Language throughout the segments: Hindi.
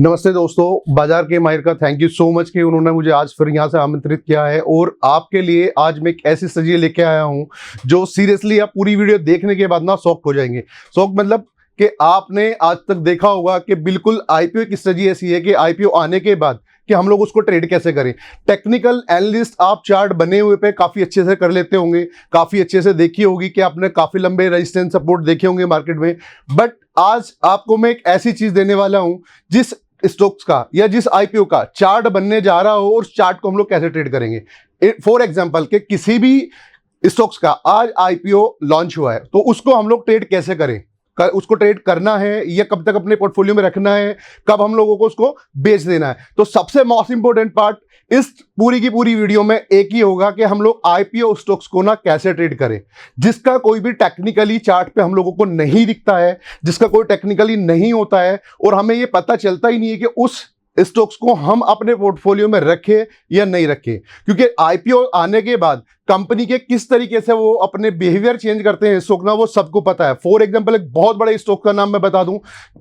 नमस्ते दोस्तों, बाजार के माहिर का थैंक यू सो मच कि उन्होंने मुझे आज फिर यहाँ से आमंत्रित किया है। और आपके लिए आज मैं एक ऐसी स्ट्रेटजी लेके आया हूँ जो सीरियसली आप पूरी वीडियो देखने के बाद ना शॉक्ड हो जाएंगे। शॉक मतलब कि आपने आज तक देखा होगा कि बिल्कुल आईपीओ की स्ट्रेटजी ऐसी है कि आईपीओ आने के बाद कि हम लोग उसको ट्रेड कैसे करें। टेक्निकल एनालिस्ट आप चार्ट बने हुए पे काफी अच्छे से कर लेते होंगे, काफी अच्छे से देखी होगी कि आपने काफी लंबे रेजिस्टेंस सपोर्ट देखे होंगे मार्केट में। बट आज आपको मैं एक ऐसी चीज देने वाला हूं जिस स्टॉक्स का या जिस आईपीओ का चार्ट बनने जा रहा हो और चार्ट को हम लोग कैसे ट्रेड करेंगे। फॉर एग्जांपल कि किसी भी स्टॉक्स का आज आईपीओ लॉन्च हुआ है तो उसको हम लोग ट्रेड कैसे करें, उसको ट्रेड करना है या कब तक अपने पोर्टफोलियो में रखना है, कब हम लोगों को उसको बेच देना है। तो सबसे मोस्ट इंपोर्टेंट पार्ट इस पूरी की पूरी वीडियो में एक ही होगा कि हम लोग आईपीओ स्टॉक्स को ना कैसे ट्रेड करें, जिसका कोई भी टेक्निकली चार्ट पे हम लोगों को नहीं दिखता है, जिसका कोई टेक्निकली नहीं होता है और हमें ये पता चलता ही नहीं है कि उस स्टॉक्स को हम अपने पोर्टफोलियो में रखें या नहीं रखें। क्योंकि आईपीओ आने के बाद कंपनी के किस तरीके से वो अपने बिहेवियर चेंज करते हैं स्टॉक ना, वो सबको पता है। फॉर एग्जांपल एक बहुत बड़े स्टॉक का नाम मैं बता दूं,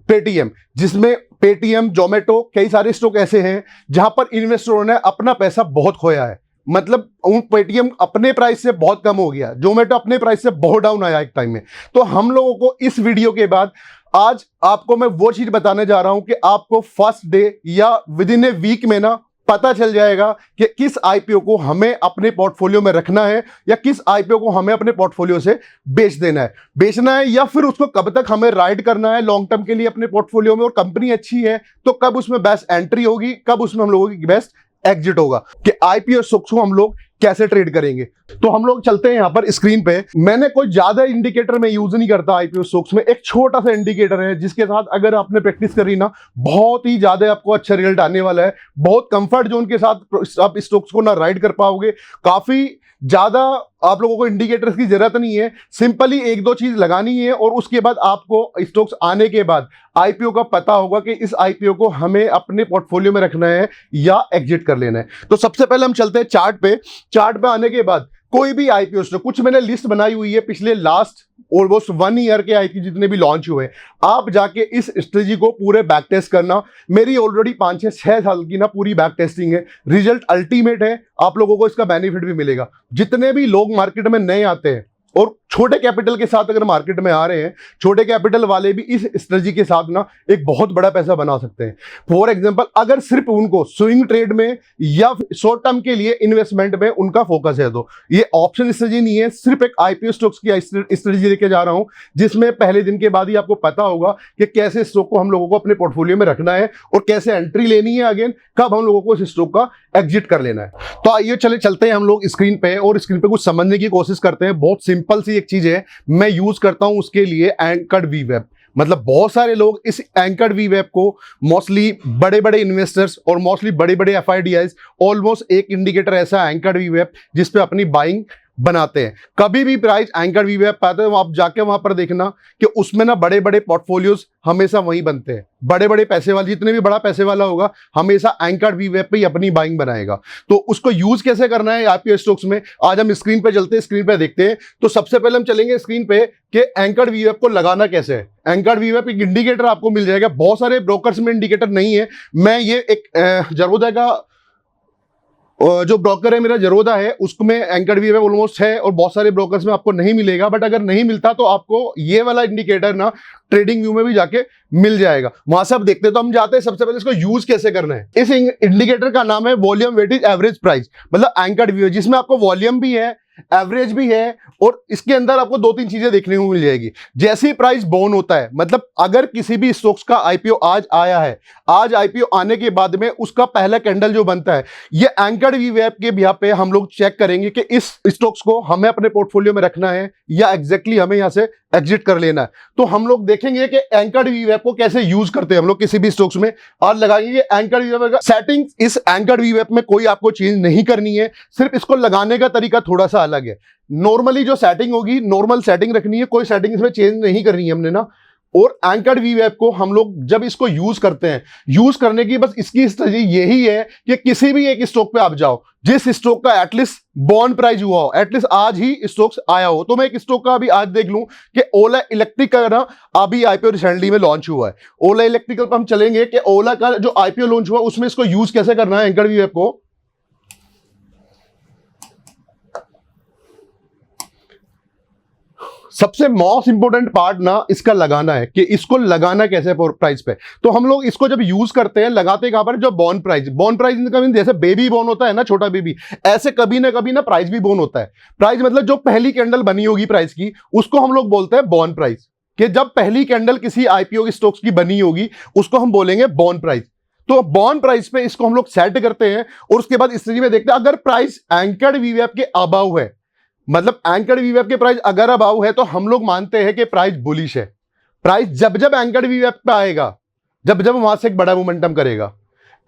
पेटीएम, जिसमें पेटीएम, जोमेटो, कई सारे स्टॉक ऐसे हैं जहां पर इन्वेस्टरों ने अपना पैसा बहुत खोया है। मतलब पेटीएम अपने प्राइस से बहुत कम हो गया, जोमेटो अपने प्राइस से बहुत डाउन आया एक टाइम में। तो हम लोगों को इस वीडियो के बाद आज आपको मैं वो चीज बताने जा रहा हूं कि आपको फर्स्ट डे या विद इन ए वीक में ना पता चल जाएगा कि किस आईपीओ को हमें अपने पोर्टफोलियो में रखना है या किस आईपीओ को हमें अपने पोर्टफोलियो से बेचना है या फिर उसको कब तक हमें राइड करना है लॉन्ग टर्म के लिए अपने पोर्टफोलियो में। और कंपनी अच्छी है तो कब उसमें बेस्ट एंट्री होगी, कब उसमें हम लोगों की बेस्ट एग्जिट होगा, कि आईपीओ स्टॉक्स को हम लोग कैसे ट्रेड करेंगे। तो हम लोग चलते हैं यहां पर स्क्रीन पे। मैंने कोई ज्यादा इंडिकेटर में यूज नहीं करता आईपीओ स्टॉक्स में, एक छोटा सा इंडिकेटर है जिसके साथ अगर आपने प्रैक्टिस करी ना बहुत ही ज्यादा आपको अच्छा रिजल्ट आने वाला है। बहुत कंफर्ट जोन के साथ आप स्टॉक्स को ना राइड कर पाओगे। काफी ज्यादा आप लोगों को इंडिकेटर्स की जरूरत नहीं है, सिंपली एक दो चीज लगानी है और उसके बाद आपको स्टॉक्स आने के बाद आईपीओ का पता होगा कि इस आईपीओ को हमें अपने पोर्टफोलियो में रखना है या एग्जिट कर लेना है। तो सबसे पहले हम चलते हैं चार्ट पे। चार्ट पे आने के बाद कोई भी आईपीओ स्टॉक, कुछ मैंने लिस्ट बनाई हुई है पिछले लास्ट ऑलमोस्ट 1 ईयर के आईपीओ जितने भी लॉन्च हुए, आप जाके इस स्ट्रेटजी को पूरे बैक टेस्ट करना। मेरी ऑलरेडी 5-6 साल की ना पूरी बैक टेस्टिंग है, रिजल्ट अल्टीमेट है, आप लोगों को इसका बेनिफिट भी मिलेगा। जितने भी लोग मार्केट में नए आते हैं और छोटे कैपिटल के साथ अगर मार्केट में आ रहे हैं, छोटे कैपिटल वाले भी इस स्ट्रेटजी के साथ ना एक बहुत बड़ा पैसा बना सकते हैं। फॉर एग्जांपल अगर सिर्फ उनको स्विंग ट्रेड में या शॉर्ट टर्म के लिए इन्वेस्टमेंट में उनका फोकस है तो ये ऑप्शन स्ट्रेटजी नहीं है, सिर्फ एक आईपीओ स्टॉक्स की स्ट्रेटजी लेके जा रहा हूं जिसमें पहले दिन के बाद ही आपको पता होगा कि कैसे स्टॉक को हम लोगों को अपने पोर्टफोलियो में रखना है और कैसे एंट्री लेनी है, अगेन कब हम लोगों को इस स्टॉक का एग्जिट कर लेना है। तो आइए चलते हैं हम लोग स्क्रीन पे और स्क्रीन पे कुछ समझने की कोशिश करते हैं। बहुत सिंपल सी एक चीज है, मैं यूज करता हूं उसके लिए एंकर्ड वीवेब। मतलब बहुत सारे लोग इस एंकर्ड वीवेब को मोस्टली बड़े बड़े इन्वेस्टर्स और मोस्टली बड़े बड़े एफआईडीआईज, ऑलमोस्ट एक इंडिकेटर ऐसा एंकर्ड वीवेब जिस पे अपनी बाइंग बनाते हैं। कभी भी प्राइस एंकर्ड वीवेब पाते हैं आप जाके वहां पर देखना कि उसमें ना बड़े बड़े पोर्टफोलियोज हमेशा वहीं बनते हैं। बड़े बड़े पैसे वाले, जितने भी बड़ा पैसे वाला होगा हमेशा एंकर्ड वीवेब पे ही अपनी बाइंग बनाएगा। तो उसको यूज कैसे करना है आईपीओ स्टॉक्स में, आज हम स्क्रीन पे चलते हैं, स्क्रीन पे देखते हैं। तो सबसे पहले हम चलेंगे स्क्रीन पे कि एंकर्ड वीवेब को लगाना कैसे है। एंकर्ड वीवेब एक इंडिकेटर आपको मिल जाएगा, बहुत सारे ब्रोकर्स में इंडिकेटर नहीं है। मैं ये एक जरोदा का जो ब्रोकर है मेरा जरोदा है, उसमें एंकर्ड वीवेब ऑलमोस्ट है और बहुत सारे ब्रोकर्स में आपको नहीं मिलेगा। बट अगर नहीं मिलता तो आपको ये वाला इंडिकेटर ना ट्रेडिंग व्यू में भी जाके मिल जाएगा, वहां से आप देखते हैं। तो हम जाते हैं सबसे पहले इसको यूज कैसे करना है। इस इंडिकेटर का नाम है वॉल्यूम वेटेज एवरेज प्राइस, मतलब एंकर्ड वीवेब, जिसमें आपको वॉल्यूम भी है, एवरेज भी है और इसके अंदर आपको 2-3 चीजें देखने को मिल जाएगी। जैसे ही प्राइस बॉर्न होता है, मतलब अगर किसी भी स्टॉक्स का आईपीओ आज आया है, आज आईपीओ आने के बाद में उसका पहला कैंडल जो बनता है, ये एंकर्ड वीवेब के बिहाफ पे हम लोग चेक करेंगे कि इस स्टॉक्स को हमें अपने पोर्टफोलियो में रखना है या एग्जैक्टली हमें यहां से एग्जिट कर लेना है। तो हम लोग देखेंगे कि एंकर्ड वीवेब को कैसे यूज करते हैं हम लोग किसी भी स्टॉक्स में, और लगाएंगे एंकर्ड वीवेब का सेटिंग। इस एंकर्ड वीवेब में कोई आपको चेंज नहीं करनी है, सिर्फ इसको लगाने का तरीका थोड़ा सा अलग है। नॉर्मली जो सेटिंग होगी नॉर्मल सेटिंग रखनी है, कोई सेटिंग इसमें चेंज नहीं करनी है हमने ना। और एंकर्ड वीवेब को हम लोग जब इसको यूज करते हैं, यूज करने की बस इसकी स्ट्रेटजी यही है कि किसी भी एक स्टॉक पे आप जाओ, जिस स्टॉक का एटलीस्ट बॉन्ड प्राइस हुआ हो, एटलीस्ट आज ही स्टॉक्स आया हो। तो मैं एक स्टॉक का अभी आज देख लूं कि ओला इलेक्ट्रिक का ना अभी आईपीओ रिसेंटली में लॉन्च हुआ है। ओला इलेक्ट्रिकल पर हम चलेंगे कि ओला का जो आईपीओ लॉन्च हुआ उसमें इसको यूज कैसे करना है एंकर व्यू ऐप को। सबसे मोस्ट इंपोर्टेंट पार्ट ना इसका लगाना है कि इसको लगाना कैसे प्राइस पे। तो हम लोग इसको जब यूज करते हैं लगाते कहां पर, जो बॉन्ड प्राइस इनका मीन जैसे बेबी बॉर्न होता है ना, छोटा बेबी, ऐसे कभी ना कभी ना प्राइस भी बॉर्न होता है। प्राइस मतलब जो पहली कैंडल बनी होगी प्राइस की, उसको हम लोग बोलते हैं बॉन्ड प्राइस। कि जब पहली कैंडल किसी आईपीओ की स्टॉक्स की बनी होगी उसको हम बोलेंगे बॉन्ड प्राइस। तो बॉन्ड प्राइस पे इसको हम लोग सेट करते हैं और उसके बाद इस तरीके में देखते हैं अगर प्राइस एंकर्ड वीवैप के अबव है, मतलब एंकर्ड वीवैप के प्राइस अगर अबव है तो हम लोग मानते हैं कि प्राइस बुलिश है। प्राइस जब जब एंकर्ड वीवैप पे आएगा, जब जब वहां से एक बड़ा मोमेंटम करेगा,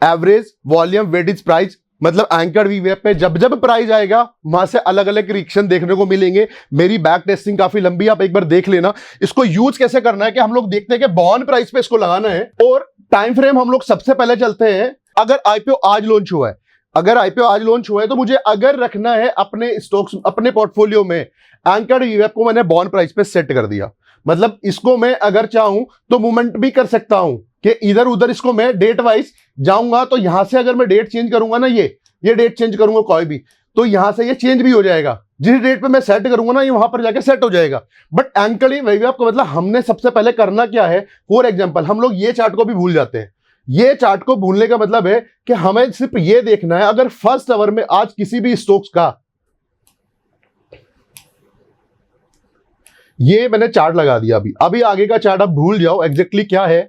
एवरेज वॉल्यूम वेटेज प्राइस, मतलब एंकर्ड वीवैप पे जब जब प्राइस आएगा वहां से अलग अलग रिएक्शन देखने को मिलेंगे। मेरी बैक टेस्टिंग काफी लंबी, आप एक बार देख लेना। इसको यूज कैसे करना है कि हम लोग देखते हैं कि बॉन्ड प्राइस पे इसको लगाना है और टाइम फ्रेम हम लोग सबसे पहले चलते हैं। अगर आईपीओ आज लॉन्च हुआ है, अगर आईपीओ आज लॉन्च हुआ है तो मुझे अगर रखना है अपने स्टॉक्स, अपने पोर्टफोलियो में एंकर्ड वीवैप को मैंने बॉन्ड प्राइस पे सेट कर दिया। मतलब इसको मैं अगर चाहूं तो मूवमेंट भी कर सकता हूं कि इधर उधर इसको मैं डेट वाइज जाऊंगा। तो यहां से अगर मैं डेट चेंज करूंगा ना, ये डेट चेंज करूंगा कोई भी, तो यहां से ये चेंज भी हो जाएगा। जिस डेट पे मैं सेट करूंगा ना ये वहां पर जाके सेट हो जाएगा। बट एंकर्ड वीवैप का मतलब हमने सबसे पहले करना क्या है, फॉर एग्जांपल हम लोग ये चार्ट को भी भूल जाते हैं। ये चार्ट को भूलने का मतलब है कि हमें सिर्फ ये देखना है अगर फर्स्ट आवर में आज किसी भी स्टॉक्स का, ये मैंने चार्ट लगा दिया, अभी आगे का चार्ट आप भूल जाओ एग्जैक्टली क्या है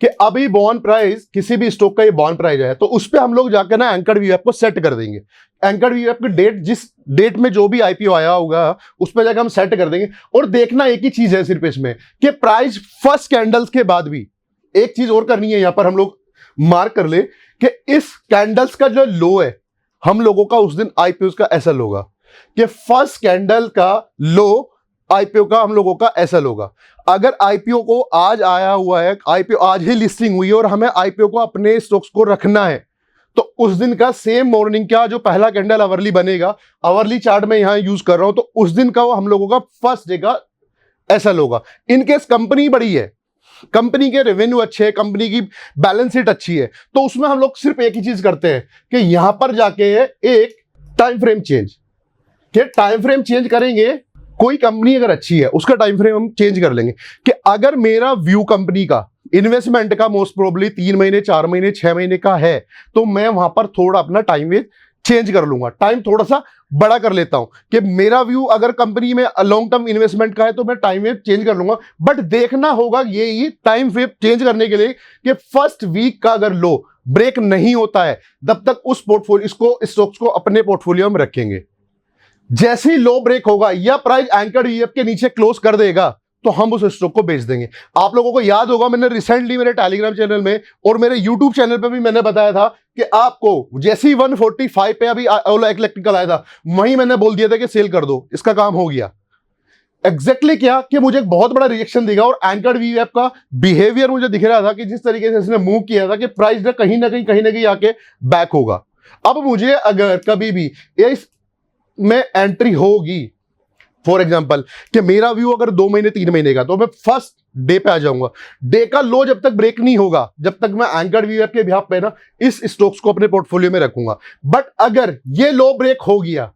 कि अभी बॉन्ड प्राइस किसी भी स्टॉक का ये बॉन्ड प्राइस है तो उस पे हम लोग जाकर ना एंकर्ड वीवैप को सेट कर देंगे। एंकर्ड वीवैप की डेट, जिस डेट में जो भी आईपीओ आया होगा उस पे जाकर हम सेट कर देंगे। और देखना एक ही चीज है सिर्फ इसमें कि प्राइस फर्स्ट कैंडल्स के बाद भी एक चीज और करनी है, यहां पर हम लोग मार्क कर ले कि इस कैंडल्स का जो लो है हम लोगों का उस दिन आईपीओ का एसएल होगा, कि फर्स्ट कैंडल का लो आईपीओ का हम लोगों का एसएल होगा। अगर आईपीओ को आज आया हुआ है, आईपीओ आज ही लिस्टिंग हुई है और हमें आईपीओ को अपने स्टॉक्स को रखना है, तो उस दिन का सेम मॉर्निंग का जो पहला कैंडल आवरली बनेगा, आवरली चार्ट में यहां यूज कर रहा हूं, तो उस दिन का वो हम लोगों का फर्स्ट डे का एसएल होगा। इनकेस कंपनी बड़ी है, कंपनी के रेवेन्यू अच्छे हैं, कंपनी की बैलेंस शीट अच्छी है, तो उसमें हम लोग सिर्फ एक ही चीज करते हैं कि यहां पर जाके एक टाइम फ्रेम चेंज, कि टाइम फ्रेम चेंज करेंगे। कोई कंपनी अगर अच्छी है उसका टाइम फ्रेम हम चेंज कर लेंगे कि अगर मेरा व्यू कंपनी का इन्वेस्टमेंट का मोस्ट प्रोबेबली 3 महीने 4 महीने 6 महीने का है, तो मैं वहां पर थोड़ा अपना टाइम वेज चेंज कर लूंगा, टाइम थोड़ा सा बड़ा कर लेता हूं कि मेरा व्यू अगर कंपनी में लॉन्ग टर्म इन्वेस्टमेंट का है तो मैं टाइम वेव चेंज कर लूंगा। बट देखना होगा ये टाइम वेव चेंज करने के लिए कि फर्स्ट वीक का अगर लो ब्रेक नहीं होता है तब तक उस पोर्टफोलियो, इसको स्टॉक्स को अपने पोर्टफोलियो में रखेंगे। जैसे ही लो ब्रेक होगा या प्राइस एंकर्ड वीवैप के नीचे क्लोज कर देगा तो हम उस स्टॉक को बेच देंगे। आप लोगों को याद होगा मैंने रिसेंटली मेरे टेलीग्राम चैनल में और मेरे यूट्यूब चैनल पे भी मैंने बताया था कि आपको जैसे ही 145 पे अभी ओला इलेक्ट्रिकल आया था, वहीं मैंने बोल दिया था कि सेल कर दो, इसका काम हो गया। एग्जैक्टली क्या कि मुझे एक बहुत बड़ा रिएक्शन दिखा और एंकर्ड वीवैप का बिहेवियर मुझे दिख रहा था कि जिस तरीके से इसने मूव किया था कि प्राइस ना कहीं आके बैक होगा। अब मुझे अगर कभी भी इस में एंट्री होगी, फॉर एग्जांपल कि मेरा व्यू अगर 2 महीने 3 महीने का, तो मैं फर्स्ट डे पे आ जाऊंगा। डे का लो जब तक ब्रेक नहीं होगा जब तक मैं एंकर्ड वीवैप के बिहाफ पे ना इस स्टॉक्स को अपने पोर्टफोलियो में रखूंगा। बट अगर ये लो ब्रेक हो गया,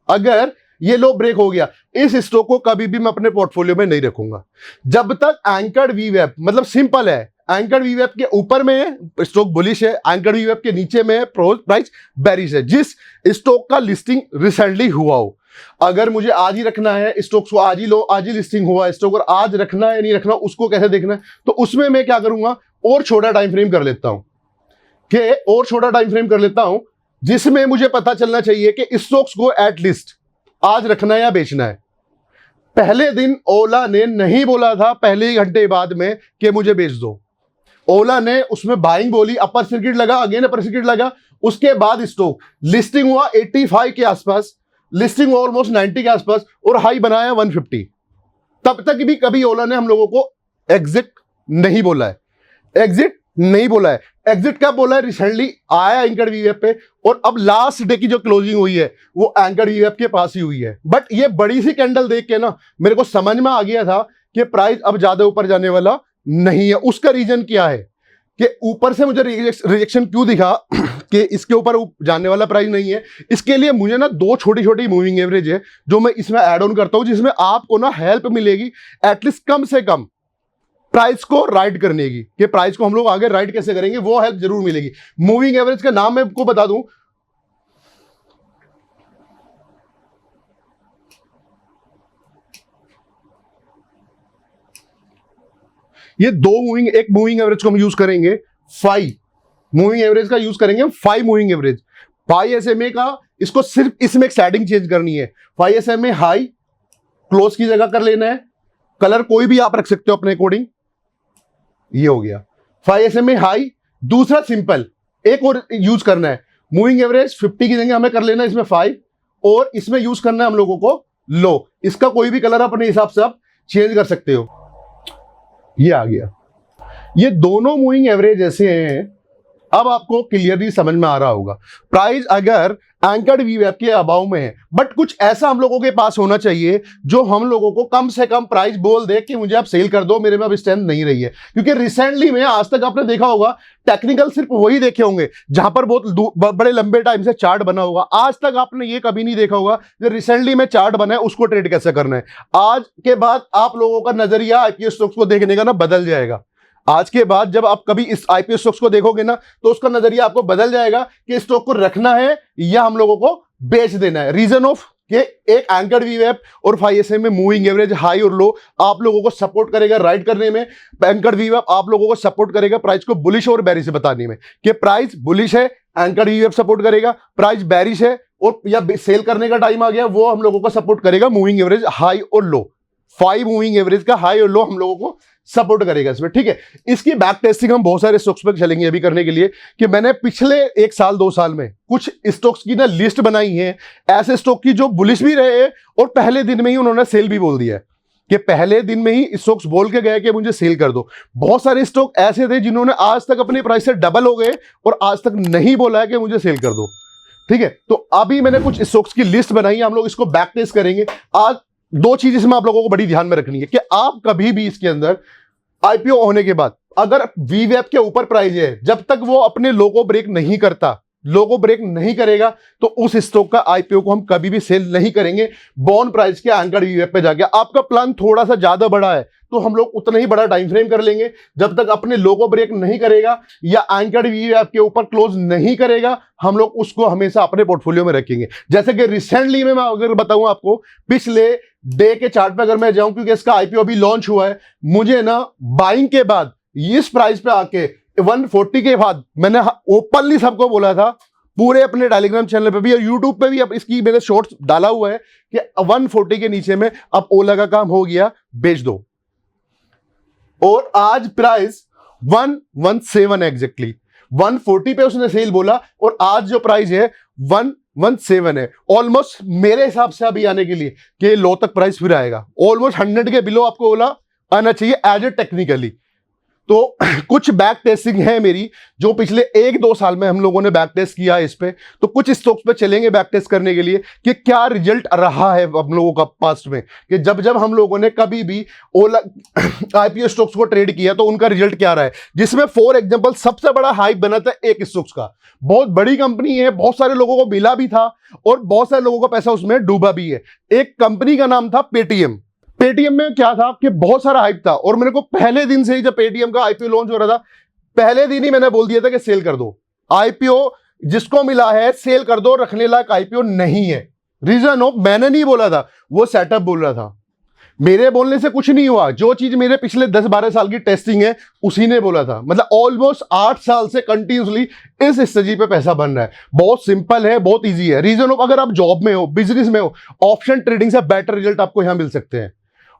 अगर ये लो ब्रेक हो गया, इस स्टॉक को कभी भी मैं अपने पोर्टफोलियो में नहीं रखूंगा जब तक एंकर्ड वीवैप, मतलब सिंपल है, एंकर्ड वीवैप के ऊपर में स्टॉक बुलिश है, एंकर्ड वीवैप के नीचे में प्राइस बेरिश है। जिस स्टॉक का लिस्टिंग रिसेंटली हुआ हो, अगर मुझे आज ही रखना है स्टॉक्स को, आज ही लिस्टिंग हुआ है स्टॉक और आज रखना है नहीं रखना उसको कैसे देखना है, तो उसमें मैं क्या करूंगा और छोटा टाइम फ्रेम कर लेता हूं कि और छोटा टाइम फ्रेम कर लेता हूं जिसमें मुझे पता चलना चाहिए कि स्टॉक्स को एटलीस्ट आज रखना है या बेचना है। पहले दिन ओला ने नहीं बोला था पहले ही घंटे बाद में कि मुझे बेच दो, ओला ने उसमें बाइंग बोली, अपर सर्किट लगा, अगेन अपर सर्किट लगा, उसके बाद स्टॉक लिस्टिंग हुआ 85 के आसपास, लिस्टिंग हुआ ऑलमोस्ट 90 के आसपास और हाई बनाया 150। तब तक भी कभी ओला ने हम लोगों को एग्जिट नहीं बोला है, एग्जिट नहीं बोला है। एग्जिट क्या बोला है, रिसेंटली आया एंकर वीवेप पे, और अब लास्ट डे की जो क्लोजिंग हुई है वो एंकर वीवेप के पास ही हुई है। बट ये बड़ी सी कैंडल देख के ना मेरे को समझ में आ गया था कि प्राइस अब ज्यादा ऊपर जाने वाला नहीं है। उसका रीजन क्या है कि ऊपर से मुझे रिजेक्शन क्यों दिखा कि इसके ऊपर जाने वाला प्राइस नहीं है। इसके लिए मुझे ना दो छोटी छोटी मूविंग एवरेज है जो मैं इसमें ऐड ऑन करता हूं, जिसमें आपको ना हेल्प मिलेगी एटलीस्ट कम से कम प्राइस को राइड करने की, कि प्राइस को हम लोग आगे राइड कैसे करेंगे वो हेल्प जरूर मिलेगी। मूविंग एवरेज का नाम मैं आपको बता दूं, ये दो मूविंग, एक मूविंग एवरेज को हम यूज करेंगे 5 मूविंग एवरेज का यूज करेंगे 5 मूविंग एवरेज 5 SMA का। इसको सिर्फ इसमें एक सेटिंग चेंज करनी है, 5 SMA हाई क्लोज की जगह कर लेना है, कलर कोई भी आप रख सकते हो अपने अकॉर्डिंग। ये हो गया 5 SMA हाई। दूसरा सिंपल एक और यूज करना है, मूविंग एवरेज 50 की जगह हमें कर लेना है इसमें 5, और इसमें यूज करना है हम लोगों को लो। इसका कोई भी कलर अपने हिसाब से आप चेंज कर सकते हो। ये आ गया। ये दोनों मूविंग एवरेज ऐसे हैं, अब आपको क्लियरली समझ में आ रहा होगा। प्राइस अगर एंकर्ड वीवेप के अबाव में है, बट कुछ ऐसा हम लोगों के पास होना चाहिए जो हम लोगों को कम से कम प्राइस बोल दे कि मुझे आप सेल कर दो, मेरे में अब स्ट्रेंथ नहीं रही है। क्योंकि रिसेंटली में आज तक आपने देखा होगा टेक्निकल सिर्फ वही देखे होंगे जहां पर बहुत बड़े लंबे टाइम से चार्ट बना होगा। आज तक आपने ये कभी नहीं देखा होगा जो रिसेंटली में चार्ट बना है उसको ट्रेड कैसे करना है। आज के बाद आप लोगों का नजरिया आईपीओ स्टॉक्स को देखने का ना बदल जाएगा। आज के बाद जब आप कभी इस आईपीओ स्टॉक्स को देखोगे ना तो उसका नजरिया आपको बदल जाएगा कि स्टॉक को रखना है या हम लोगों को बेच देना है। रीजन ऑफ कि एक एंकर्ड वीवेप और 5 SMA में मूविंग एवरेज हाई और लो आप लोगों को सपोर्ट करेगा राइड करने में। एंकर्ड वीवेप आप लोगों को सपोर्ट करेगा प्राइस को बुलिश और बेरिश बताने में, कि प्राइस बुलिश है एंकर्ड वीवेप सपोर्ट करेगा, प्राइस बेरिश है और या सेल करने का टाइम आ गया वो हम लोगों को सपोर्ट करेगा मूविंग एवरेज हाई और लो। 5 मूविंग एवरेज का हाई और लो हम लोगों को सपोर्ट करेगा इसमें, ठीक है। इसकी बैक टेस्टिंग हम बहुत सारे स्टॉक्स पर चलेंगे अभी करने के लिए, कि मैंने पिछले 1 साल 2 साल में कुछ स्टॉक्स की ना लिस्ट बनाई है, ऐसे स्टॉक की जो बुलिश भी रहे और पहले दिन में ही उन्होंने सेल भी बोल दिया है, कि पहले दिन में ही स्टॉक्स बोल के गए कि मुझे सेल कर दो। बहुत सारे स्टॉक ऐसे थे जिन्होंने आज तक अपने प्राइस से डबल हो गए और आज तक नहीं बोला है कि मुझे सेल कर दो, ठीक है। तो अभी मैंने कुछ स्टॉक्स की लिस्ट बनाई है, हम लोग इसको बैक टेस्ट करेंगे। आज 2 चीज इसमें आप लोगों को बड़ी ध्यान में रखनी है कि आप कभी भी इसके अंदर आईपीओ होने के बाद अगर वीवेप के ऊपर प्राइस है, जब तक वो अपने लोगो ब्रेक नहीं करता, लोगो ब्रेक नहीं करेगा तो उस स्टॉक का आईपीओ को हम कभी भी सेल नहीं करेंगे बॉन्ड प्राइस के एंकर्ड वीवेप पे जाके। आपका प्लान थोड़ा सा ज्यादा बड़ा है तो हम लोग उतना ही बड़ा टाइम फ्रेम कर लेंगे, जब तक अपने लोगो ब्रेक नहीं करेगा या एंकर्ड वीवेप के ऊपर क्लोज नहीं करेगा हम लोग उसको हमेशा अपने पोर्टफोलियो में रखेंगे। जैसे कि रिसेंटली में मैं अगर बताऊं आपको, पिछले डे के चार्ट पे अगर मैं जाऊं, क्योंकि इसका आईपीओ अभी लॉन्च हुआ है, मुझे ना बाइंग के बाद इस प्राइस पे आके 140 के बाद मैंने ओपनली सबको बोला था, पूरे अपने टेलीग्राम चैनल पे भी और यूट्यूब पे भी अब इसकी मैंने शॉर्ट्स डाला हुआ है कि 140 के नीचे में अब ओला का काम हो गया, बेच दो। और आज प्राइस 117 एग्जैक्टली 140 पे उसने सेल बोला और आज जो प्राइस है 117 है। ऑलमोस्ट मेरे हिसाब से अभी आने के लिए कि लो तक प्राइस फिर आएगा, ऑलमोस्ट 100 के बिलो आपको ओला आना चाहिए एज ए टेक्निकली। तो कुछ बैक टेस्टिंग है मेरी जो पिछले 1-2 साल में हम लोगों ने बैक टेस्ट किया है इस पे, तो कुछ स्टॉक्स पे चलेंगे बैक टेस्ट करने के लिए कि क्या रिजल्ट रहा है हम लोगों का पास्ट में, कि जब जब हम लोगों ने कभी भी ओला आईपीओ स्टॉक्स को ट्रेड किया तो उनका रिजल्ट क्या रहा है। जिसमें फॉर एग्जांपल सबसे बड़ा हाइप बना था एक स्टॉक्स का, बहुत बड़ी कंपनी है, बहुत सारे लोगों को मिला भी था और बहुत सारे लोगों का पैसा उसमें डूबा भी है। एक कंपनी का नाम था पेटीएम। पेटीएम में क्या था कि बहुत सारा हाइप था और मेरे को पहले दिन से ही जब पेटीएम का आईपीओ लॉन्च हो रहा था पहले दिन ही मैंने बोल दिया था कि सेल कर दो, आईपीओ जिसको मिला है सेल कर दो, रखने लायक आईपीओ नहीं है। रीजन ऑफ मैंने नहीं बोला था, वो सेटअप बोल रहा था, मेरे बोलने से कुछ नहीं हुआ। जो चीज मेरे पिछले 10-12 साल की टेस्टिंग है उसी ने बोला था। मतलब ऑलमोस्ट 8 साल से कंटिन्यूसली इस स्ट्रेटजी पे पैसा बन रहा है। बहुत सिंपल है, बहुत इजी है। रीजन ऑफ अगर आप जॉब में हो, बिजनेस में हो, ऑप्शन ट्रेडिंग से बेटर रिजल्ट आपको यहां मिल सकते हैं।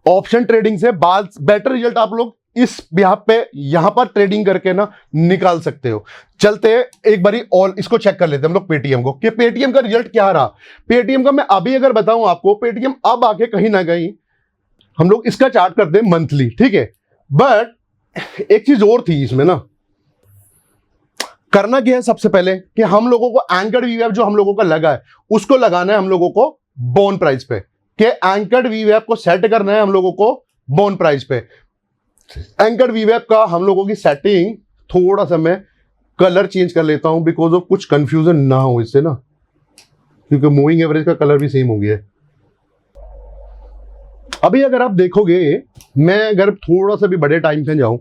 ऑप्शन ट्रेडिंग से बाद बेटर रिजल्ट आप लोग इस यहां पर ट्रेडिंग करके ना निकाल सकते हो। चलते हैं एक बारी और इसको चेक कर लेते हैं हम लोग पेटीएम को, कि पेटीएम का रिजल्ट क्या रहा। पेटीएम का मैं अभी अगर बताऊं आपको, पेटीएम अब आके कहीं ना कहीं हम लोग इसका चार्ट करते हैं मंथली, ठीक है। बट एक चीज और थी इसमें ना, करना क्या है सबसे पहले कि हम लोगों को एंकर्ड वीवैप जो हम लोगों का लगा है उसको लगाना है हम लोगों को बोन प्राइस पे, कि एंकर्ड वीवैप को सेट करना है हम लोगों को बोन प्राइस पे। एंकर्ड वीवैप का हम लोगों की सेटिंग थोड़ा सा मैं कलर चेंज कर लेता हूं बिकॉज ऑफ कुछ कंफ्यूजन ना हो इससे ना, क्योंकि मूविंग एवरेज का कलर भी सेम हो गया है। अभी अगर आप देखोगे, मैं अगर थोड़ा सा भी बड़े टाइम पे जाऊं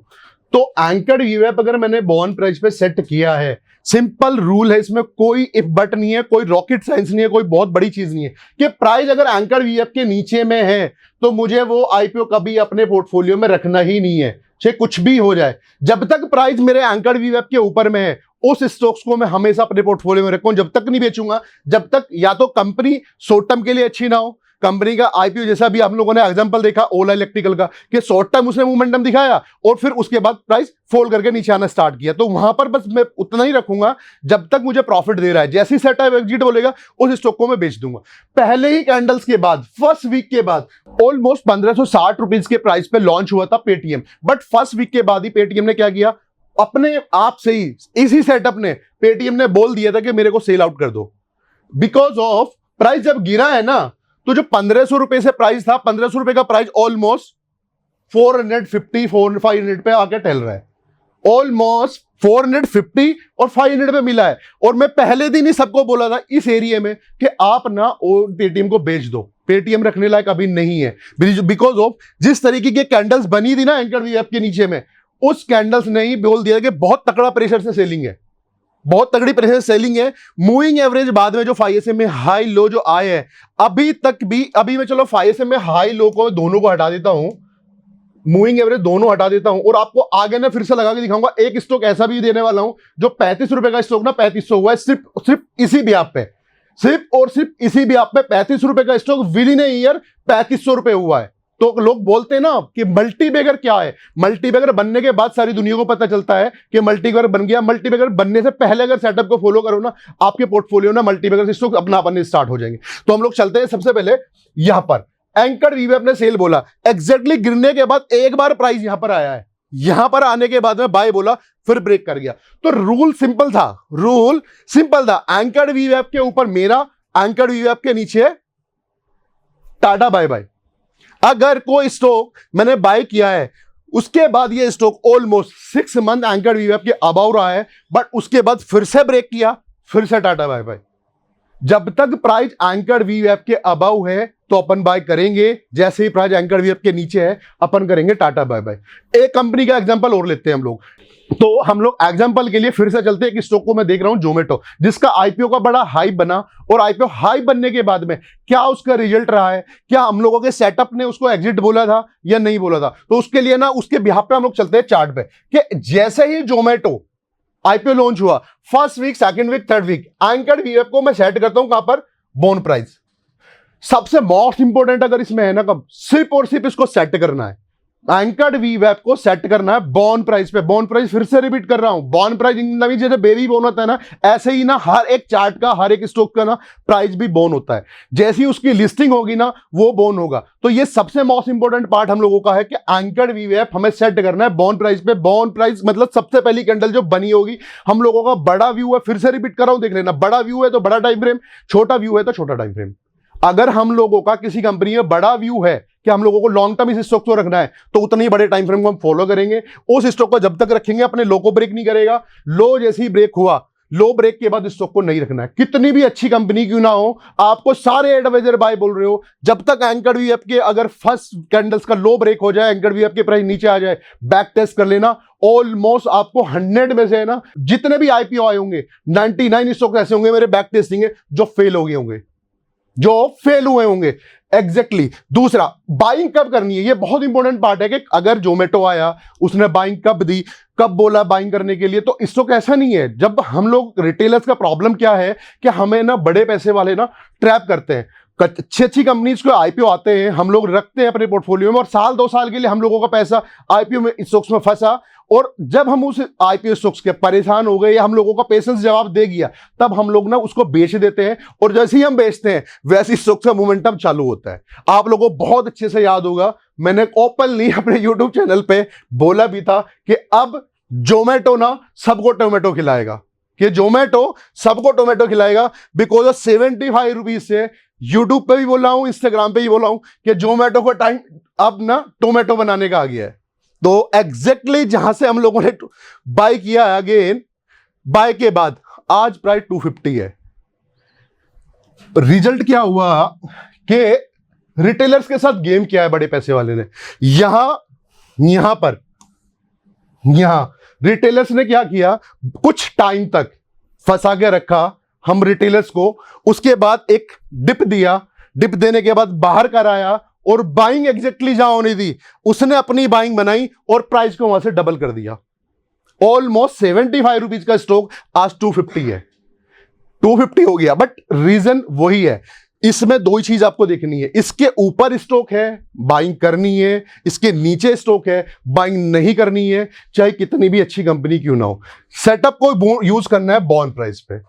तो एंकर्ड वीवैप अगर मैंने बोन प्राइस पे सेट किया है, सिंपल रूल है, इसमें कोई इफ बट नहीं है, कोई रॉकेट साइंस नहीं है, कोई बहुत बड़ी चीज नहीं है कि प्राइस अगर एंकर्ड वीवैप के नीचे में है तो मुझे वो आईपीओ कभी अपने पोर्टफोलियो में रखना ही नहीं है, चाहे कुछ भी हो जाए। जब तक प्राइस मेरे एंकर्ड वीवैप के ऊपर में है उस स्टॉक्स को मैं हमेशा अपने पोर्टफोलियो में रखूं, जब तक नहीं बेचूंगा जब तक या तो कंपनी शॉर्ट टर्म के लिए अच्छी ना हो, कंपनी का आईपीओ जैसा भी हम लोगों ने एग्जांपल देखा ओला इलेक्ट्रिकल का कि शॉर्ट टर्म उसने मोमेंटम दिखाया और फिर उसके बाद प्राइस फॉल करके नीचे आना स्टार्ट किया, तो वहां पर बस मैं उतना ही रखूंगा जब तक मुझे प्रॉफिट दे रहा है। जैसे ही सेटअप एग्जिट बोलेगा उस स्टॉक को मैं बेच दूंगा। पहले ही कैंडल्स के बाद फर्स्ट वीक के बाद ऑलमोस्ट 1560 रुपीज के प्राइस पे लॉन्च हुआ था पेटीएम, बट फर्स्ट वीक के बाद ही पेटीएम ने क्या किया, अपने आप से ही इसी सेटअप ने पेटीएम ने बोल दिया था कि मेरे को सेल आउट कर दो। बिकॉज ऑफ प्राइस जब गिरा है ना, तो जो 1500 रुपए से प्राइस था, 1500 रुपए का प्राइस ऑलमोस्ट 450-500 पे आके टहल रहा है, ऑलमोस्ट 450 और 500 पे मिला है। और मैं पहले दिन ही सबको बोला था इस एरिया में कि आप ना पेटीएम को बेच दो, पेटीएम रखने लायक अभी नहीं है, बिकॉज ऑफ जिस तरीके की कैंडल्स बनी थी ना एंकर्ड वीवैप के नीचे में, उस कैंडल्स ने ही बोल दिया कि बहुत तगड़ा प्रेशर से सेलिंग है, बहुत तगड़ी प्रेशर सेलिंग है। मूविंग एवरेज बाद में जो 5SM में हाई लो जो आए हैं अभी तक भी, अभी मैं चलो 5SM में हाई लो को दोनों को हटा देता हूं, मूविंग एवरेज दोनों हटा देता हूं और आपको आगे ना फिर से लगा के दिखाऊंगा। एक स्टॉक ऐसा भी देने वाला हूं जो 35 रुपए का स्टॉक ना 3500 हुआ है, सिर्फ इसी ब्याज पे, सिर्फ इसी ब्याज पे 35 रुपए का stock with in a year 3500 रुपए हुआ है। तो लोग बोलते हैं ना कि मल्टीबैगर क्या है, मल्टीबैगर बनने के बाद सारी दुनिया को पता चलता है कि मल्टीबैगर बन गया। मल्टीबैगर बनने से पहले अगर सेटअप को फॉलो करो ना, आपके पोर्टफोलियो ना मल्टीबैगर स्टॉक अपना बनने स्टार्ट हो जाएंगे। तो हम लोग चलते हैं सबसे पहले यहां पर एंकर्ड वीवैप ने सेल बोला, एग्जैक्टली गिरने के बाद एक बार प्राइस यहां पर आया है, यहां पर आने के बाद में बाय बोला, फिर ब्रेक कर गया। तो रूल सिंपल था, एंकर्ड वीवैप के ऊपर मेरा, एंकर्ड वीवैप के नीचे टाटा बाय बाय। अगर कोई स्टॉक मैंने बाय किया है उसके बाद ये स्टॉक ऑलमोस्ट 6 मंथ एंकर्ड वीवैप के अबाव रहा है, बट उसके बाद फिर से ब्रेक किया, फिर से टाटा बाय बाय। जब तक प्राइस एंकर्ड वीवैप के अबाव है तो अपन बाय करेंगे, जैसे ही प्राइस एंकर्ड वीवैप के नीचे है अपन करेंगे टाटा बाय बाय। एक कंपनी का एग्जांपल और लेते हैं हम लोग, तो हम लोग एग्जांपल के लिए फिर से चलते हैं। एक स्टॉक को मैं देख रहा हूं जोमेटो, जिसका आईपीओ का बड़ा हाई बना, और आईपीओ हाई बनने के बाद में क्या उसका रिजल्ट रहा है, क्या हम लोगों के सेटअप ने उसको एग्जिट बोला था या नहीं बोला था। तो उसके लिए ना उसके बिहाफ पे हम लोग चलते हैं चार्ट पे, कि जैसे ही जोमेटो आईपीओ लॉन्च हुआ, first week, second week, third week, anchored वीवैप को मैं सेट करता हूं कहां पर, बोन प्राइस। सबसे मोस्ट इंपॉर्टेंट अगर इसमें है ना, कब सिर्फ और सिर्फ इसको सेट करना है, एंकर्ड वीवैप को सेट करना है बॉन प्राइस पे। बॉन प्राइस फिर से रिपीट कर रहा हूं, बॉन प्राइस नवी जैसे बेबी बोन होता है ना, ऐसे ही ना हर एक चार्ट का, हर एक स्टॉक का ना प्राइस भी बोन होता है। जैसी उसकी लिस्टिंग होगी ना वो बोन होगा। तो ये सबसे मोस्ट इंपॉर्टेंट पार्ट हम लोगों का है कि एंकर्ड वीवैप हमें सेट करना है बॉन प्राइस पे। बॉन प्राइस मतलब सबसे पहली कैंडल जो बनी होगी, हम लोगों का बड़ा व्यू है, फिर से रिपीट कर रहा हूं, देख लेना, बड़ा व्यू है तो बड़ा टाइम फ्रेम, छोटा व्यू है तो छोटा टाइम फ्रेम। अगर हम लोगों का किसी कंपनी में बड़ा व्यू है कि हम लोगों को लॉन्ग टर्म इस स्टॉक को रखना है, तो उतने ही बड़े टाइम फ्रेम को हम फॉलो करेंगे। उस स्टॉक को जब तक रखेंगे अपने लो को ब्रेक नहीं करेगा। लो जैसे ही ब्रेक हुआ, लो ब्रेक के बाद स्टॉक को नहीं रखना है, कितनी भी अच्छी कंपनी क्यों ना हो। आपको सारे एडवाइजर बाय बोल रहे हो, जब तक एंकर्ड वीवैप के अगर फर्स्ट कैंडल्स का लो ब्रेक हो जाए, एंकर्ड वीवैप के प्राइस नीचे आ जाए, बैक टेस्ट कर लेना। ऑलमोस्ट आपको 100 में से है ना, जितने भी आईपीओ आए होंगे 99 स्टॉक ऐसे होंगे मेरे बैक टेस्टिंग है जो फेल हो गए होंगे, जो फेल हुए होंगे। एग्जैक्टली दूसरा, बाइंग कब करनी है, ये बहुत इंपॉर्टेंट पार्ट है कि अगर जोमेटो आया, उसने बाइंग कब दी, कब बोला बाइंग करने के लिए। तो स्टॉक ऐसा नहीं है। जब हम लोग रिटेलर्स का प्रॉब्लम क्या है कि हमें ना बड़े पैसे वाले ना ट्रैप करते हैं। अच्छी कंपनीज को आईपीओ आते हैं, हम लोग रखते हैं अपने पोर्टफोलियो में, और साल 2 साल के लिए हम लोगों का पैसा आईपीओ में, स्टॉक्स में फंसा, और जब हम उस आईपीओ स्टॉक्स के परेशान हो गए या हम लोगों का पेशेंस जवाब दे गया, तब हम लोग ना उसको बेच देते हैं, और जैसे ही हम बेचते हैं वैसे स्टॉक्स का मोमेंटम चालू होता है। आप लोगों को बहुत अच्छे से याद होगा, मैंने ओपनली अपने यूट्यूब चैनल पे बोला भी था कि अब जोमेटो ना सबको टोमेटो खिलाएगा। कि जोमेटो सबको टोमेटो खिलाएगा, बिकॉज ऑफ 75 रुपीज से यूट्यूब पे भी बोल रहा हूं, इंस्टाग्राम पे भी बोल रहा हूं कि जोमेटो का टाइम अब ना टोमेटो बनाने का आ गया है। तो एग्जैक्टली जहां से हम लोगों ने बाय किया है, अगेन बाय के बाद आज प्राइस 250 है। रिजल्ट क्या हुआ कि रिटेलर्स के साथ गेम किया है बड़े पैसे वाले ने। यहां पर रिटेलर्स ने क्या किया, कुछ टाइम तक फंसा के रखा हम रिटेलर्स को, उसके बाद एक डिप दिया, डिप देने के बाद बाहर कराया और बाइंग एग्जैक्टली जहां होनी थी उसने अपनी बाइंग बनाई और प्राइस को वहां से डबल कर दिया। ऑलमोस्ट 75 रुपीज का स्टॉक आज 250 है, 250 हो गया। बट रीजन वही है, इसमें दो ही चीज आपको देखनी है, इसके ऊपर स्टॉक है बाइंग करनी है, इसके नीचे स्टॉक है बाइंग नहीं करनी है, चाहे कितनी भी अच्छी कंपनी क्यों ना हो। सेटअप को यूज करना है बॉन्ड प्राइस पे,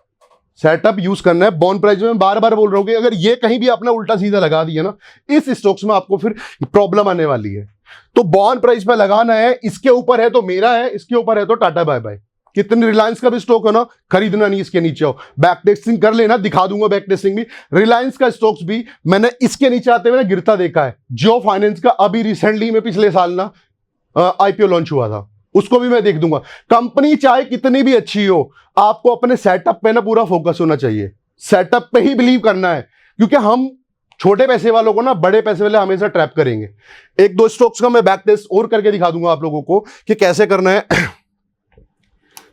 सेटअप यूज करना है बॉन्ड प्राइस में। मैं बार बार बोल रहा हूं कि अगर ये कहीं भी आपने उल्टा सीधा लगा दिया ना, इस स्टॉक्स में आपको फिर प्रॉब्लम आने वाली है। तो बॉन्ड प्राइस पे लगाना है, इसके ऊपर है तो मेरा है, इसके ऊपर है तो टाटा बाय बाय। कितनी रिलायंस का भी स्टॉक हो ना, खरीदना नहीं इसके नीचे हो, बैक टेस्टिंग कर लेना, दिखा दूंगा बैक टेस्टिंग भी। रिलायंस का स्टॉक्स भी मैंने इसके नीचे आते हुए ना गिरता देखा है। जियो फाइनेंस का अभी रिसेंटली में पिछले साल ना आईपीओ लॉन्च हुआ था, उसको भी मैं देख दूंगा। कंपनी चाहे कितनी भी अच्छी हो, आपको अपने सेटअप पे ना पूरा फोकस होना चाहिए, सेटअप पे ही बिलीव करना है, क्योंकि हम छोटे पैसे वालों को ना बड़े पैसे वाले हमेशा ट्रैप करेंगे। एक दो स्टॉक्स का मैं बैक टेस्ट और करके दिखा दूंगा आप लोगों को कि कैसे करना है।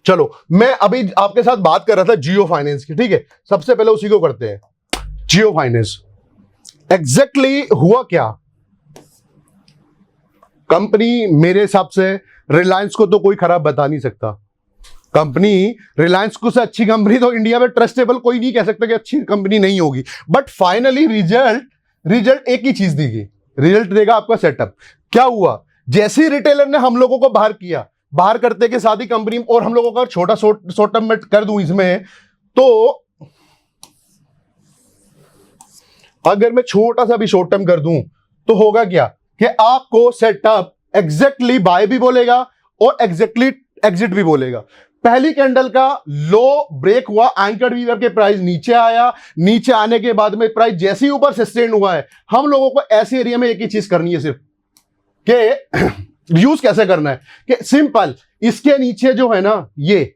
चलो, मैं अभी आपके साथ बात कर रहा था जियो फाइनेंस की, ठीक है, सबसे पहले उसी को करते हैं। जियो फाइनेंस एग्जैक्टली हुआ क्या, कंपनी मेरे हिसाब से रिलायंस को तो कोई खराब बता नहीं सकता। कंपनी रिलायंस को से अच्छी कंपनी तो इंडिया में ट्रस्टेबल कोई नहीं कह सकता कि अच्छी कंपनी नहीं होगी। बट फाइनली रिजल्ट एक ही चीज देगी, रिजल्ट देगा आपका सेटअप। क्या हुआ, जैसे ही रिटेलर ने हम लोगों को बाहर किया, बाहर करते के साथ ही कंपनी, और हम लोगों का छोटा शॉर्ट टर्म में कर दूं इसमें, तो अगर मैं छोटा सा भी शॉर्ट टर्म कर दूं तो होगा क्या कि आपको सेटअप एग्जैक्टली बाय भी बोलेगा और एग्जैक्टली एग्जिट भी बोलेगा। पहली कैंडल का लो ब्रेक हुआ, एंकर्ड वीवर के प्राइस नीचे आया, नीचे आने के बाद में प्राइस जैसे ही ऊपर सस्टेन हुआ है, हम लोगों को ऐसे एरिया में एक ही चीज करनी है सिर्फ, कि यूज कैसे करना है, कि सिंपल, इसके नीचे जो है ना, ये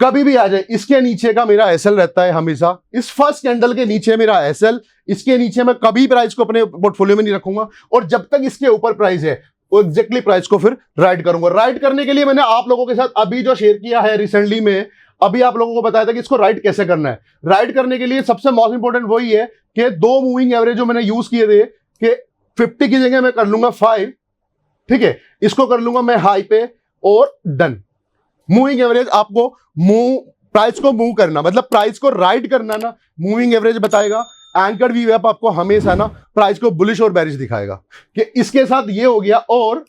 कभी भी आ जाए, इसके नीचे का मेरा एसएल रहता है हमेशा, इस फर्स्ट कैंडल के नीचे मेरा एसएल, इसके नीचे मैं कभी प्राइस को अपने पोर्टफोलियो में नहीं रखूंगा, और जब तक इसके ऊपर प्राइस है वो एग्जैक्टली प्राइस को फिर राइट करूंगा। राइट करने के लिए मैंने आप लोगों के साथ अभी जो शेयर किया है रिसेंटली में, अभी आप लोगों को बताया था कि इसको राइट कैसे करना है। राइट करने के लिए सबसे मोस्ट इंपोर्टेंट वही है कि दो मूविंग एवरेज जो मैंने यूज किए थे, कि 50 की जगह मैं कर लूंगा 5, ठीक है, इसको कर लूंगा मैं हाई पे और डन। मूविंग एवरेज आपको प्राइस को मूव करना, मतलब प्राइस को राइट करना ना, मूविंग एवरेज बताएगा। एंकर्ड वी वेब आपको हमेशा ना प्राइस को बुलिश और बेरिश दिखाएगा, कि इसके साथ ये हो गया। और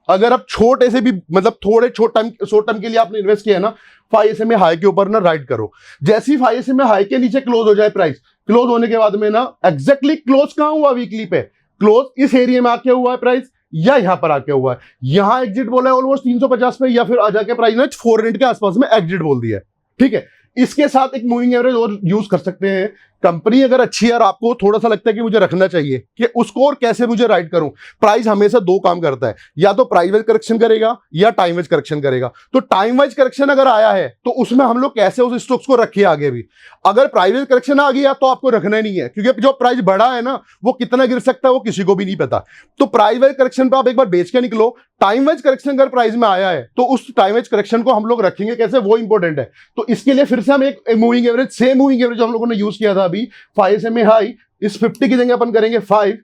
अगर आप छोटे से भी, मतलब थोड़े शॉर्ट टर्म के लिए आपने इन्वेस्ट किया है ना, 5 SMA हाई के ऊपर ना राइट करो। जैसे ही 5 SMA हाई के नीचे क्लोज हो जाए प्राइस, क्लोज होने के बाद में ना एग्जैक्टली क्लोज कहां हुआ वीकली पे, क्लोज इस एरिया में आके हुआ है प्राइस, या यहां पर आके हुआ है, यहां एग्जिट बोला है ऑलमोस्ट 350 पे, या फिर आ जाके प्राइस ने 400 के आसपास में एग्जिट बोल दिया है, ठीक है। इसके साथ एक मूविंग एवरेज और यूज कर सकते हैं। कंपनी अगर अच्छी है और आपको थोड़ा सा लगता है कि मुझे रखना चाहिए, कि उसको और कैसे मुझे राइट करूं, प्राइस हमेशा दो काम करता है, या तो प्राइस वाइज करेक्शन करेगा या टाइम वाइज करेक्शन करेगा। तो टाइम वाइज करेक्शन अगर आया है तो उसमें हम लोग कैसे उस स्टॉक्स को रखिए आगे भी। अगर प्राइस वाइज करेक्शन आ गया तो आपको रखना ही नहीं है, क्योंकि जो प्राइस बढ़ा है ना, वो कितना गिर सकता है वो किसी को भी नहीं पता। तो प्राइस वाइज करेक्शन पर आप एक बार बेच के निकलो। टाइम वाइज करेक्शन अगर प्राइस में आया है तो उस टाइम वाइज करेक्शन को हम लोग रखेंगे कैसे, वो इंपॉर्टेंट है। तो इसके लिए फिर से हम एक moving average, same moving average हम लोगों ने यूज किया था अभी, 5 SMA हाई, इस 50 की जगह अपन करेंगे 5,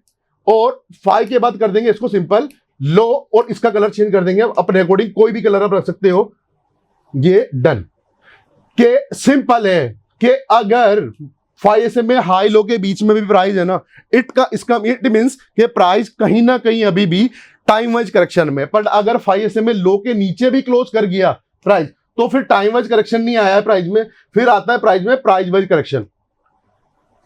और 5 के बाद कर देंगे इसको सिंपल लो, और इसका कलर चेंज कर देंगे अपने अकॉर्डिंग, कोई भी कलर आप रख सकते हो, ये डन। के सिंपल है कि अगर 5 SMA हाई लो के बीच में भी प्राइस है ना, इट मींस कि प्राइस कहीं ना कहीं अभी भी टाइम वाइज करेक्शन में। पर अगर 5 SMA लो के नीचे भी क्लोज कर गया प्राइस, तो फिर टाइम वाइज करेक्शन नहीं आया है प्राइस में, फिर आता है प्राइस में प्राइस वाइज करेक्शन।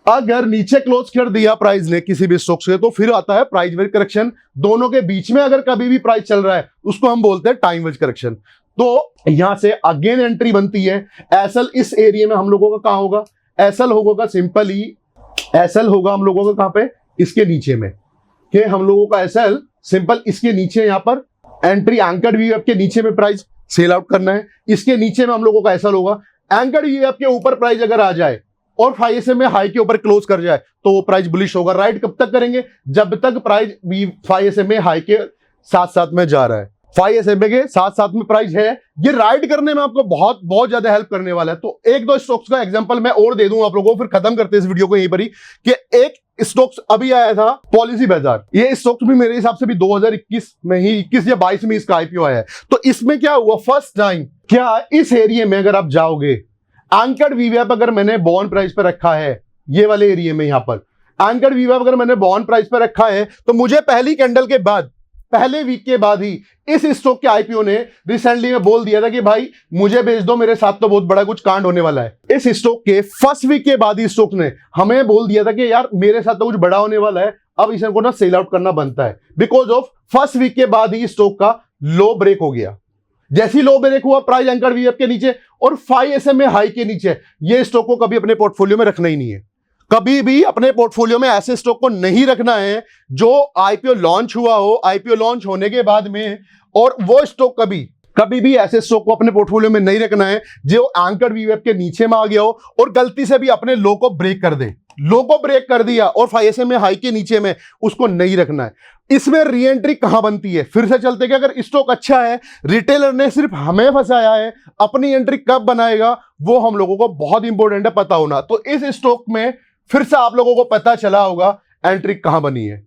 अगर नीचे क्लोज कर दिया प्राइस ने किसी भी स्टॉक से, तो फिर आता है प्राइस वाइज करेक्शन। दोनों के बीच में अगर कभी भी प्राइस चल रहा है, उसको हम बोलते हैं टाइम वाइज करेक्शन। तो यहां से अगेन एंट्री बनती है। एसएल इस एरिया में हम लोगों का कहां होगा, एसएल होगा सिंपली, एसएल होगा हम लोगों का कहां पे, इसके नीचे में, कि हम लोगों का एसएल सिंपल इसके नीचे, यहां पर एंट्री एंकर्ड वीएफ के नीचे में प्राइस सेल आउट करना है, इसके नीचे में हम लोगों का एसएल होगा। एंकर्ड वीएफ के ऊपर प्राइस अगर आ जाए और 5 SMA हाई के ऊपर क्लोज कर जाए तो वो प्राइस बुलिश होगा। राइट कब तक करेंगे, जब तक प्राइस 5 SMA हाई के साथ साथ में जा रहा है, 5 SMA के साथ साथ में प्राइस है। ये राइड करने में आपको बहुत बहुत ज्यादा हेल्प करने वाला है। तो एक दो स्टॉक्स का एग्जांपल मैं और दे दूं आप लोगों को, फिर खत्म करते हैं इस वीडियो को यहीं पर ही, कि एक स्टॉक्स अभी आया था पॉलिसी बाजार, ये स्टॉक्स भी मेरे हिसाब से भी 2021 में ही, 21 या 22 में इसका आईपीओ आया है। तो इसमें क्या हुआ, फर्स्ट टाइम क्या इस एरिया में अगर आप जाओगे, एंकर्ड वीवीएफ अगर मैंने बॉन्ड प्राइस पर रखा है, ये वाले एरिया में यहां पर एंकर्ड वीवीएफ अगर मैंने बॉन्ड प्राइस पर रखा है, तो मुझे पहली कैंडल के बाद, पहले वीक के बाद ही इस स्टॉक के आईपीओ ने रिसेंटली में बोल दिया था कि भाई मुझे बेच दो, मेरे साथ तो बहुत बड़ा कुछ कांड होने वाला है। इस स्टॉक के फर्स्ट वीक के बाद ही स्टॉक ने हमें बोल दिया था कि यार मेरे साथ तो कुछ बड़ा होने वाला है, अब इसे को ना सेल आउट करना बनता है। बिकॉज ऑफ फर्स्ट वीक के बाद ही स्टॉक का लो ब्रेक हो गया। जैसी लो ब्रेक हुआ, प्राइस एंकर्ड वीवीएफ के नीचे और 5 SMA हाई के नीचे, ये स्टॉक को कभी अपने पोर्टफोलियो में रखना ही नहीं है। कभी भी अपने पोर्टफोलियो में ऐसे स्टॉक को नहीं रखना है जो आईपीओ लॉन्च हुआ हो, आईपीओ लॉन्च होने के बाद में, और वो स्टॉक कभी भी ऐसे स्टॉक को अपने पोर्टफोलियो में नहीं रखना है जो एंकर्ड वीवीएफ के नीचे में आ गया हो और गलती से भी अपने लो को ब्रेक कर दे। लो को ब्रेक कर दिया और 5 SMA हाई के नीचे में, उसको नहीं रखना है। इसमें री एंट्री कहां बनती है, फिर से चलते कि अगर स्टॉक अच्छा है, रिटेलर ने सिर्फ हमें फंसाया है, अपनी एंट्री कब बनाएगा वो हम लोगों को बहुत इंपॉर्टेंट है पता होना। तो इस स्टॉक में फिर से आप लोगों को पता चला होगा एंट्री कहां बनी है।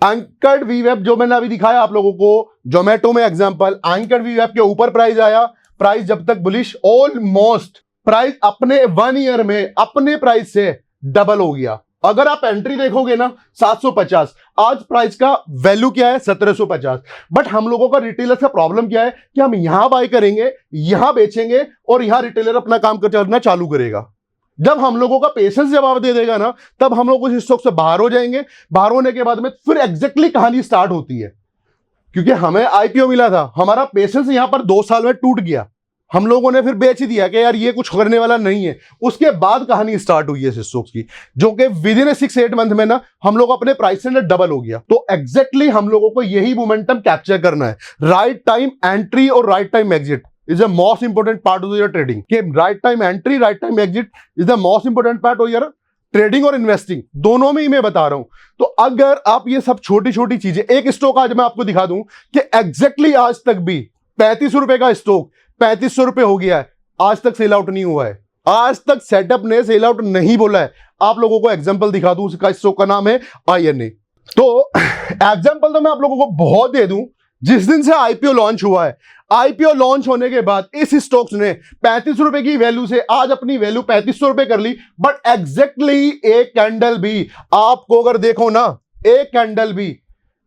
एंकर्ड वीवीएफ जो मैंने अभी दिखाया आप लोगों को, जोमेटो में एग्जांपल, एंकर्ड वीवीएफ के ऊपर प्राइस आया, प्राइस जब तक बुलिश, ऑलमोस्ट प्राइस अपने 1 ईयर में अपने प्राइस से डबल हो गया। अगर आप एंट्री देखोगे ना 750, आज प्राइस का वैल्यू क्या है 1750। बट हम लोगों का रिटेलर का प्रॉब्लम क्या है कि हम यहां बाय करेंगे, यहां बेचेंगे और यहां रिटेलर अपना काम करना चालू करेगा। जब हम लोगों का पेशेंस जवाब दे देगा ना, तब हम लोग उस स्टॉक से बाहर हो जाएंगे। बाहर होने के बाद में फिर एग्जैक्टली कहानी स्टार्ट होती है, क्योंकि हमें आईपीओ मिला था, हमारा पेशेंस यहां पर 2 साल में टूट गया, हम लोगों ने फिर बेच दिया कि यार ये कुछ करने वाला नहीं है। उसके बाद कहानी स्टार्ट हुई है इस स्टॉक्स की, जो कि विद इन 6-8 मंथ में ना हम लोग अपने प्राइस से डबल हो गया। तो एग्जैक्टली हम लोगों को यही मोमेंटम कैप्चर करना है। राइट टाइम एंट्री और right time exit is the most important part of your trading. कि right time entry, right time exit is the most important part of your trading और इन्वेस्टिंग, दोनों में ही मैं बता रहा हूं। तो अगर आप ये सब छोटी छोटी चीजें, एक स्टॉक आज मैं आपको दिखा दूं कि एग्जैक्टली आज तक भी 35 रुपए का स्टॉक 3500 रुपए हो गया है, आज तक सेल आउट नहीं हुआ है, आज तक सेटअप ने सेल आउट नहीं बोला है। आप लोगों को एग्जाम्पल दिखा दूं, उसका स्टॉक का नाम है INA। तो एग्जाम्पल तो मैं आप लोगों को बहुत दे दूं। जिस दिन से आईपीओ लॉन्च हुआ है, आईपीओ लॉन्च होने के बाद इस स्टॉक्स ने 35 रुपए की वैल्यू से आज अपनी वैल्यू 3500 रुपए कर ली। बट एग्जैक्टली एक कैंडल भी आपको अगर देखो ना, एक कैंडल भी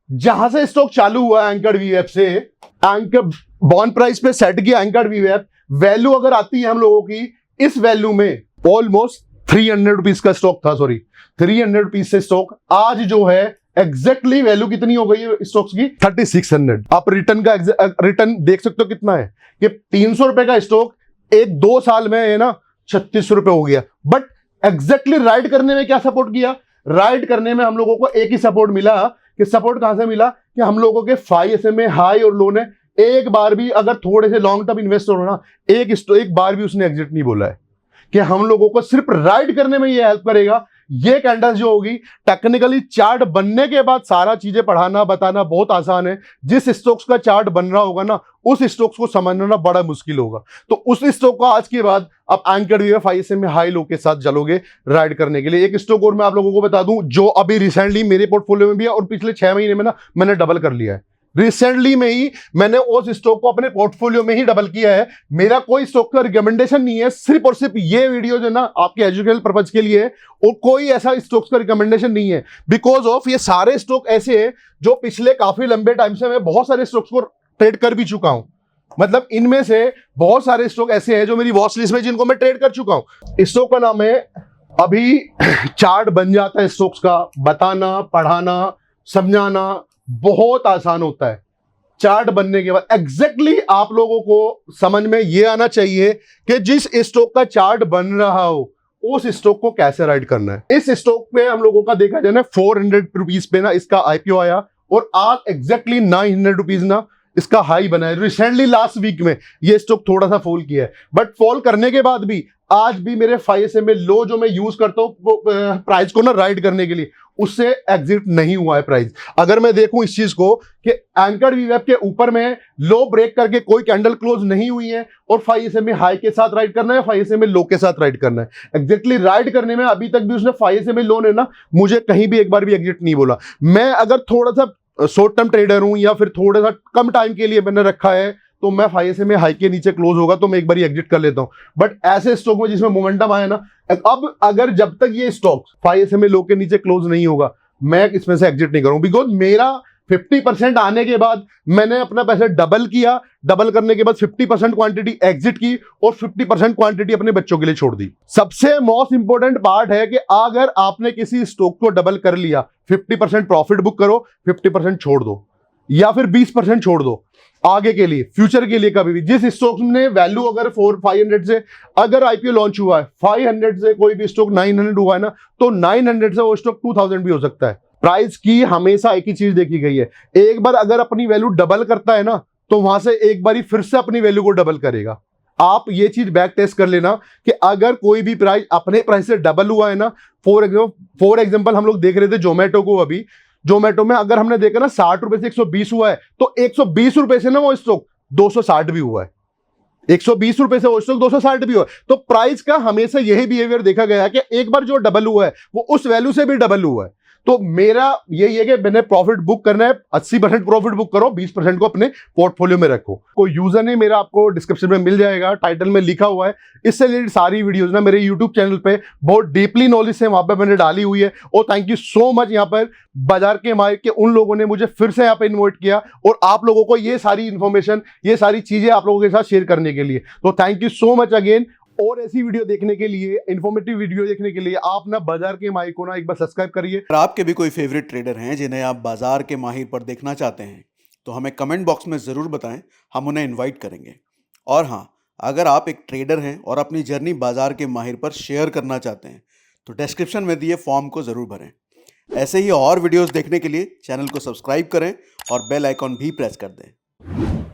जहां से स्टॉक चालू हुआ एंकर्ड वीवीएफ से, एंकर बॉन्ड प्राइस पे सेट किया एंकर्ड वीवीएफ, वैल्यू अगर आती है हम लोगों की इस वैल्यू में, ऑलमोस्ट 300 रुपीज का स्टॉक था, सॉरी 300 रुपीज से स्टॉक आज जो है एग्जैक्टली वैल्यू कितनी हो गई है स्टॉक्स की, 3600। आप रिटर्न का रिटर्न देख सकते हो कितना है कि 300 रुपए का स्टॉक 1-2 साल में है ना 3600 रुपए हो गया। बट एग्जैक्टली राइड करने में क्या सपोर्ट किया, राइड करने में हम लोगों को एक ही सपोर्ट मिला, कि सपोर्ट कहां से मिला कि हम लोगों के 5 SMA हाई और लो ने एक बार भी, अगर थोड़े से लॉन्ग टर्म इन्वेस्टर हो ना, एक बार भी उसने एग्जिट नहीं बोला है। कि हम लोगों को सिर्फ राइड करने में ये हेल्प करेगा। ये कैंडल जो होगी, टेक्निकली चार्ट बनने के बाद सारा चीजें पढ़ाना बताना बहुत आसान है। जिस स्टॉक्स का चार्ट बन रहा होगा ना, उस स्टॉक्स को समझना बड़ा मुश्किल होगा। तो उस स्टॉक को आज के बाद आप anchored VVF 5 SMA high low के साथ चलोगे राइड करने के लिए। एक स्टॉक और मैं आप लोगों को बता दूं जो अभी रिसेंटली मेरे पोर्टफोलियो में भी है और पिछले 6 महीने में ना मैंने डबल कर लिया है। रिसेंटली में ही मैंने उस स्टॉक को अपने पोर्टफोलियो में ही डबल किया है। मेरा कोई स्टॉक का रिकमेंडेशन नहीं है, सिर्फ और सिर्फ ये वीडियो जो ना आपके एजुकेशनल पर्पज के लिए है और कोई ऐसा स्टॉक्स का रिकमेंडेशन नहीं है। बिकॉज ऑफ ये सारे स्टॉक ऐसे हैं जो पिछले काफी लंबे टाइम से मैं बहुत सारे स्टॉक्स को ट्रेड कर भी चुका हूं। मतलब इनमें से बहुत सारे स्टॉक ऐसे हैं जो मेरी वॉच लिस्ट में जिनको मैं ट्रेड कर चुका हूं। स्टॉक का नाम है, अभी चार्ट बन जाता है स्टॉक्स का, बताना पढ़ाना समझाना बहुत आसान होता है। चार्ट बनने के बाद एग्जैक्टली आप लोगों को समझ में ये आना चाहिए कि जिस स्टॉक का चार्ट बन रहा हो उस स्टॉक को कैसे राइड करना है। इस स्टॉक पे हम लोगों का देखा जाए ना 400 रुपीज पे ना इसका आईपीओ आया और आज एग्जैक्टली 900 रुपीज ना इसका हाई बना है। रिसेंटली लास्ट वीक में ये स्टॉक थोड़ा सा फॉल किया है, बट फॉल करने के बाद भी आज भी मेरे 5 SMA लो जो मैं यूज करता हूँ प्राइस को ना राइड करने के लिए, उससे एग्जिट नहीं हुआ है प्राइस। अगर मैं देखूं इस चीज को कि एंकर वीवेब के ऊपर में लो ब्रेक करके कोई कैंडल क्लोज नहीं हुई है और 5 SMA हाई के साथ राइड करना है, 5 SMA लो के साथ राइड करना है। एग्जैक्टली राइड करने में अभी तक भी उसने 5 SMA लो ने ना मुझे कहीं भी एक बार भी एग्जिट नहीं बोला। मैं अगर थोड़ा सा शॉर्ट टर्म ट्रेडर हूं या फिर थोड़ा सा कम टाइम के लिए मैंने रखा है तो मैं 5 SMA हाई के नीचे क्लोज होगा तो मैं एक बार एग्जिट कर लेता हूं। बट ऐसे स्टॉक में जिसमें मोमेंटम आया ना, अब अगर जब तक ये स्टॉक 5 SMA लो के नीचे क्लोज नहीं होगा मैं इसमें से एग्जिट नहीं करूं, बिकॉज मेरा 50% आने के बाद मैंने अपना पैसा डबल किया, डबल करने के बाद 50% क्वांटिटी एग्जिट की और 50% क्वांटिटी अपने बच्चों के लिए छोड़ दी। सबसे मोस्ट इंपॉर्टेंट पार्ट है कि अगर आपने किसी स्टॉक को डबल कर लिया 50% प्रॉफिट बुक करो, 50% छोड़ दो या फिर 20% छोड़ दो आगे के लिए, फ्यूचर के लिए। कभी भी जिस स्टॉक में वैल्यू अगर 500 से अगर आईपीओ लॉन्च हुआ है, 500 से कोई भी स्टॉक 900 हुआ है ना, तो 900 से वो स्टॉक 2000 भी हो सकता है। प्राइस की हमेशा एक ही चीज देखी गई है, एक बार अगर अपनी वैल्यू डबल करता है ना तो वहां से एक बार फिर से अपनी वैल्यू को डबल करेगा। आप ये चीज बैक टेस्ट कर लेना कि अगर कोई भी प्राइस अपने प्राइस से डबल हुआ है ना, फॉर एग्जांपल हम लोग देख रहे थे जोमेटो को, अभी जोमेटो में अगर हमने देखा ना 60 रुपए से 120 हुआ है तो 120 रुपए से ना वो स्टॉक 260 भी हुआ है, 120 रुपए से वो स्टॉक 260 भी हुआ है। तो प्राइस का हमेशा यही बिहेवियर देखा गया है कि एक बार जो डबल हुआ है वो उस वैल्यू से भी डबल हुआ है। तो मेरा यही है कि मैंने प्रॉफिट बुक करना है, 80% प्रॉफिट बुक करो, 20% को अपने पोर्टफोलियो में रखो। कोई यूजर नहीं, मेरा आपको डिस्क्रिप्शन में मिल जाएगा, टाइटल में लिखा हुआ है। इससे रिलेटेड सारी वीडियोस ना मेरे यूट्यूब चैनल पे बहुत डीपली नॉलेज से वहां पे मैंने डाली हुई है। और थैंक यू सो मच यहाँ पर बाजार के माहिर के उन लोगों ने मुझे फिर से यहाँ पे इन्वाइट किया और आप लोगों को ये सारी इंफॉर्मेशन, ये सारी चीजें आप लोगों के साथ शेयर करने के लिए। तो thank you so much again. और ऐसी वीडियो देखने के लिए, इंफॉर्मेटिव वीडियो देखने के लिए आप ना बाजार के माहिर को ना एक बार सब्सक्राइब करिए। अगर आपके भी कोई फेवरेट ट्रेडर हैं जिन्हें आप बाजार के माहिर पर देखना चाहते हैं तो हमें कमेंट बॉक्स में ज़रूर बताएं, हम उन्हें इनवाइट करेंगे। और हाँ, अगर आप एक ट्रेडर हैं और अपनी जर्नी बाजार के माहिर पर शेयर करना चाहते हैं तो डिस्क्रिप्शन में दिए फॉर्म को ज़रूर भरें। ऐसे ही और वीडियोस देखने के लिए चैनल को सब्सक्राइब करें और बेल आइकॉन भी प्रेस कर दें।